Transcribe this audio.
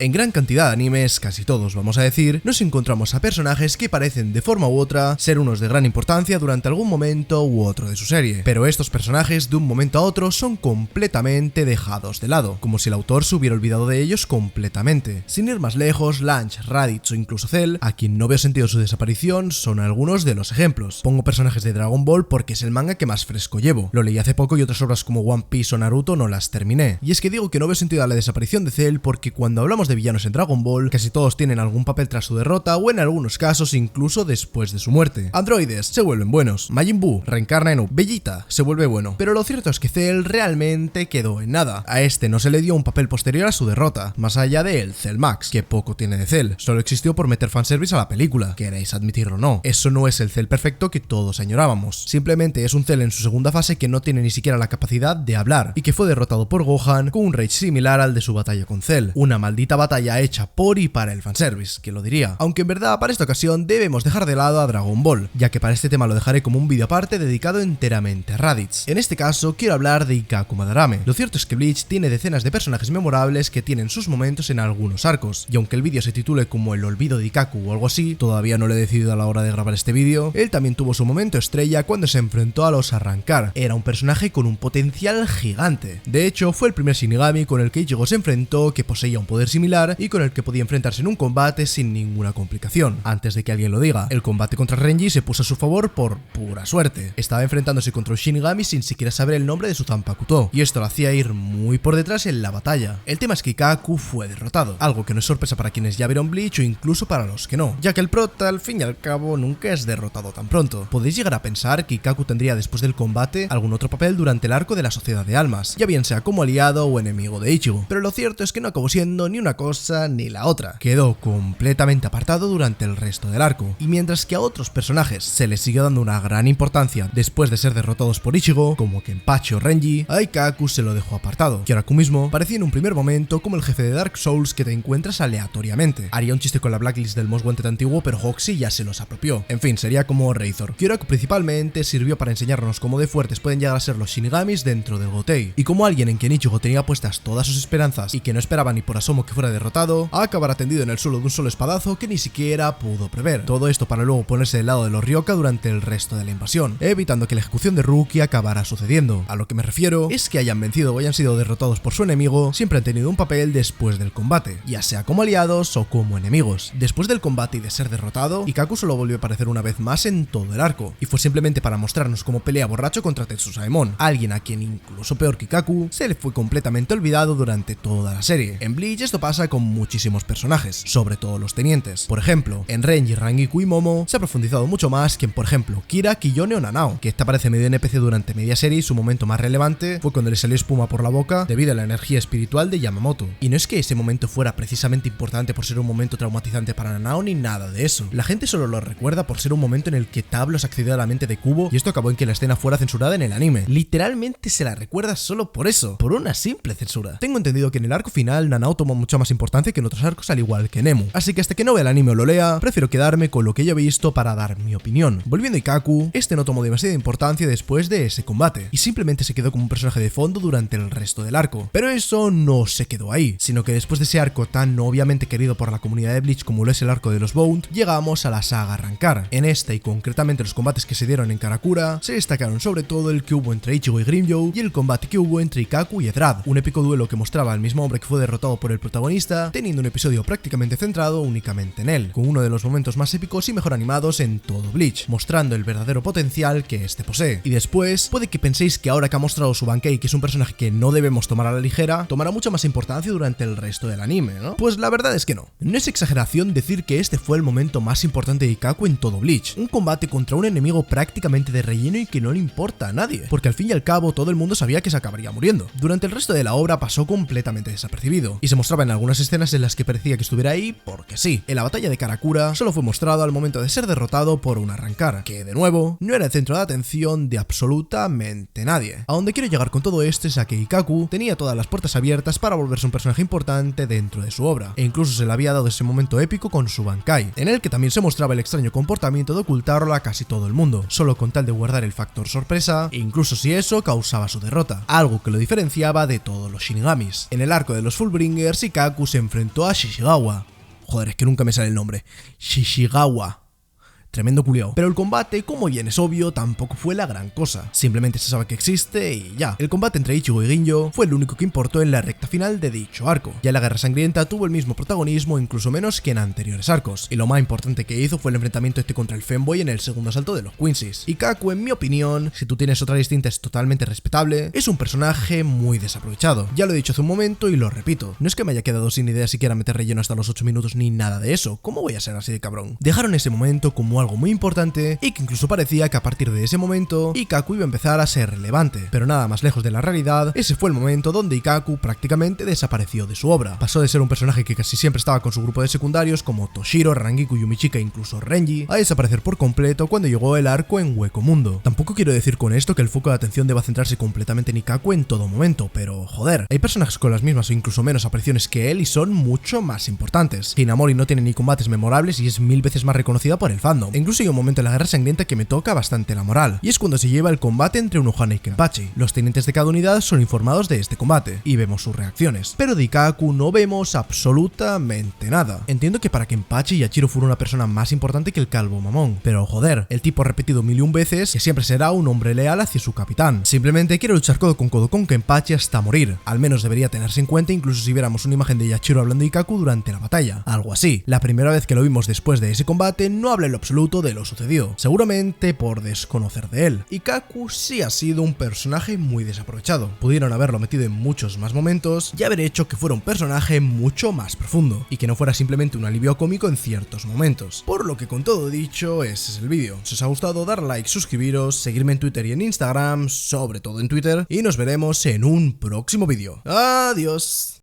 En gran cantidad de animes, casi todos vamos a decir, nos encontramos a personajes que parecen de forma u otra ser unos de gran importancia durante algún momento u otro de su serie, pero estos personajes de un momento a otro son completamente dejados de lado, como si el autor se hubiera olvidado de ellos completamente. Sin ir más lejos, Lunch, Raditz o incluso Cell, a quien no veo sentido su desaparición, son algunos de los ejemplos. Pongo personajes de Dragon Ball porque es el manga que más fresco llevo, lo leí hace poco y otras obras como One Piece o Naruto no las terminé. Y es que digo que no veo sentido a la desaparición de Cell porque cuando hablamos de villanos en Dragon Ball, casi todos tienen algún papel tras su derrota o en algunos casos incluso después de su muerte. Androides se vuelven buenos, Majin Buu reencarna en Vegeta, se vuelve bueno, pero lo cierto es que Cell realmente quedó en nada. A este no se le dio un papel posterior a su derrota, más allá de el Cell Max, que poco tiene de Cell, solo existió por meter fanservice a la película, queréis admitirlo o no. Eso no es el Cell perfecto que todos añorábamos, simplemente es un Cell en su segunda fase que no tiene ni siquiera la capacidad de hablar y que fue derrotado por Gohan con un rage similar al de su batalla con Cell, una maldita batalla hecha por y para el fanservice, que lo diría. Aunque en verdad para esta ocasión debemos dejar de lado a Dragon Ball, ya que para este tema lo dejaré como un vídeo aparte dedicado enteramente a Raditz. En este caso quiero hablar de Ikkaku Madarame. Lo cierto es que Bleach tiene decenas de personajes memorables que tienen sus momentos en algunos arcos, y aunque el vídeo se titule como El olvido de Ikkaku o algo así, todavía no lo he decidido a la hora de grabar este vídeo, él también tuvo su momento estrella cuando se enfrentó a los Arrancar. Era un personaje con un potencial gigante. De hecho, fue el primer Shinigami con el que Ichigo se enfrentó que poseía un poder similar y con el que podía enfrentarse en un combate sin ninguna complicación. Antes de que alguien lo diga, el combate contra Renji se puso a su favor por pura suerte. Estaba enfrentándose contra un Shinigami sin siquiera saber el nombre de su Zanpakuto, y esto lo hacía ir muy por detrás en la batalla. El tema es que Ikkaku fue derrotado, algo que no es sorpresa para quienes ya vieron Bleach o incluso para los que no, ya que el prota al fin y al cabo nunca es derrotado tan pronto. Podéis llegar a pensar que Ikkaku tendría después del combate algún otro papel durante el arco de la Sociedad de Almas, ya bien sea como aliado o enemigo de Ichigo, pero lo cierto es que no acabó siendo ni una cosa ni la otra. Quedó completamente apartado durante el resto del arco, y mientras que a otros personajes se les siguió dando una gran importancia después de ser derrotados por Ichigo, como Kenpachi o Renji, a Ikkaku se lo dejó apartado. Kyoraku mismo parecía en un primer momento como el jefe de Dark Souls que te encuentras aleatoriamente. Haría un chiste con la blacklist del Most Wanted antiguo, pero Hoxie ya se los apropió. En fin, sería como Razor. Kyoraku principalmente sirvió para enseñarnos cómo de fuertes pueden llegar a ser los Shinigamis dentro del Gotei, y como alguien en quien Ichigo tenía puestas todas sus esperanzas y que no esperaba ni por asomo que fuera derrotado, a acabar tendido en el suelo de un solo espadazo que ni siquiera pudo prever. Todo esto para luego ponerse del lado de los Ryoka durante el resto de la invasión, evitando que la ejecución de Rukia acabara sucediendo. A lo que me refiero es que hayan vencido o hayan sido derrotados por su enemigo, siempre han tenido un papel después del combate, ya sea como aliados o como enemigos. Después del combate y de ser derrotado, Ikkaku solo volvió a aparecer una vez más en todo el arco, y fue simplemente para mostrarnos cómo pelea borracho contra Tetsusaemon, alguien a quien incluso peor que Ikkaku se le fue completamente olvidado durante toda la serie. En Bleach esto pasa con muchísimos personajes, sobre todo los tenientes. Por ejemplo, en Renji, Rangiku y Momo se ha profundizado mucho más que en, por ejemplo, Kira, Kiyone o Nanao, que esta parece medio NPC durante media serie y su momento más relevante fue cuando le salió espuma por la boca debido a la energía espiritual de Yamamoto. Y no es que ese momento fuera precisamente importante por ser un momento traumatizante para Nanao ni nada de eso. La gente solo lo recuerda por ser un momento en el que Tablos accedió a la mente de Kubo y esto acabó en que la escena fuera censurada en el anime. Literalmente se la recuerda solo por eso, por una simple censura. Tengo entendido que en el arco final Nanao tomó mucha más importancia que en otros arcos al igual que Nemu, así que hasta que no vea el anime o lo lea, prefiero quedarme con lo que yo he visto para dar mi opinión. Volviendo a Ikkaku, este no tomó demasiada importancia después de ese combate, y simplemente se quedó como un personaje de fondo durante el resto del arco. Pero eso no se quedó ahí, sino que después de ese arco tan obviamente querido por la comunidad de Bleach como lo es el arco de los Bone, llegamos a la saga Arrancar. En esta y concretamente los combates que se dieron en Karakura, se destacaron sobre todo el que hubo entre Ichigo y Grimmjow y el combate que hubo entre Ikkaku y Edrad, un épico duelo que mostraba al mismo hombre que fue derrotado por el protagonista, teniendo un episodio prácticamente centrado únicamente en él, con uno de los momentos más épicos y mejor animados en todo Bleach, mostrando el verdadero potencial que este posee. Y después, puede que penséis que ahora que ha mostrado su Bankei, que es un personaje que no debemos tomar a la ligera, tomará mucha más importancia durante el resto del anime, ¿no? Pues la verdad es que no. No es exageración decir que este fue el momento más importante de Ikkaku en todo Bleach, un combate contra un enemigo prácticamente de relleno y que no le importa a nadie, porque al fin y al cabo todo el mundo sabía que se acabaría muriendo. Durante el resto de la obra pasó completamente desapercibido, y se mostraba en algunas escenas en las que parecía que estuviera ahí porque sí. En la batalla de Karakura solo fue mostrado al momento de ser derrotado por un Arrancar, que de nuevo no era el centro de atención de absolutamente nadie. A donde quiero llegar con todo esto es a que Ikkaku tenía todas las puertas abiertas para volverse un personaje importante dentro de su obra, e incluso se le había dado ese momento épico con su Bankai, en el que también se mostraba el extraño comportamiento de ocultarlo a casi todo el mundo, solo con tal de guardar el factor sorpresa, e incluso si eso causaba su derrota, algo que lo diferenciaba de todos los Shinigamis. En el arco de los Fullbringers, Ikkaku Kaku se enfrentó a Shishigawa. Joder, es que nunca me sale el nombre. Shishigawa. Tremendo culiao. Pero el combate, como bien es obvio, tampoco fue la gran cosa. Simplemente se sabe que existe y ya. El combate entre Ichigo y Ginjo fue el único que importó en la recta final de dicho arco. Ya la guerra sangrienta tuvo el mismo protagonismo, incluso menos que en anteriores arcos. Y lo más importante que hizo fue el enfrentamiento contra el Femboy en el segundo asalto de los Quincy's. Y Kaku, en mi opinión, si tú tienes otra distinta es totalmente respetable, es un personaje muy desaprovechado. Ya lo he dicho hace un momento y lo repito. No es que me haya quedado sin idea siquiera meter relleno hasta los 8 minutos ni nada de eso. ¿Cómo voy a ser así de cabrón? Dejaron ese momento como algo muy importante y que incluso parecía que a partir de ese momento Ikkaku iba a empezar a ser relevante, pero nada más lejos de la realidad. Ese fue el momento donde Ikkaku prácticamente desapareció de su obra. Pasó de ser un personaje que casi siempre estaba con su grupo de secundarios como Toshiro, Rangiku, Yumichika e incluso Renji, a desaparecer por completo cuando llegó el arco en Hueco Mundo. Tampoco quiero decir con esto que el foco de atención deba centrarse completamente en Ikkaku en todo momento, pero joder, hay personajes con las mismas o incluso menos apariciones que él y son mucho más importantes. Hinamori no tiene ni combates memorables y es 1000 veces más reconocida por el fandom. Incluso hay un momento en la guerra sangrienta que me toca bastante la moral, y es cuando se lleva el combate entre Unohana y Kenpachi. Los tenientes de cada unidad son informados de este combate, y vemos sus reacciones, pero de Ikkaku no vemos absolutamente nada. Entiendo que para Kenpachi Yachiro fuera una persona más importante que el calvo mamón, pero joder, el tipo ha repetido 1000 y un veces que siempre será un hombre leal hacia su capitán. Simplemente quiere luchar codo con Kenpachi hasta morir. Al menos debería tenerse en cuenta incluso si viéramos una imagen de Yachiro hablando de Ikkaku durante la batalla. Algo así. La primera vez que lo vimos después de ese combate no habla en lo absoluto de lo sucedido, seguramente por desconocer de él. Ikkaku sí ha sido un personaje muy desaprovechado. Pudieron haberlo metido en muchos más momentos y haber hecho que fuera un personaje mucho más profundo, y que no fuera simplemente un alivio cómico en ciertos momentos. Por lo que con todo dicho, ese es el vídeo. Si os ha gustado, dar like, suscribiros, seguirme en Twitter y en Instagram, sobre todo en Twitter, y nos veremos en un próximo vídeo. ¡Adiós!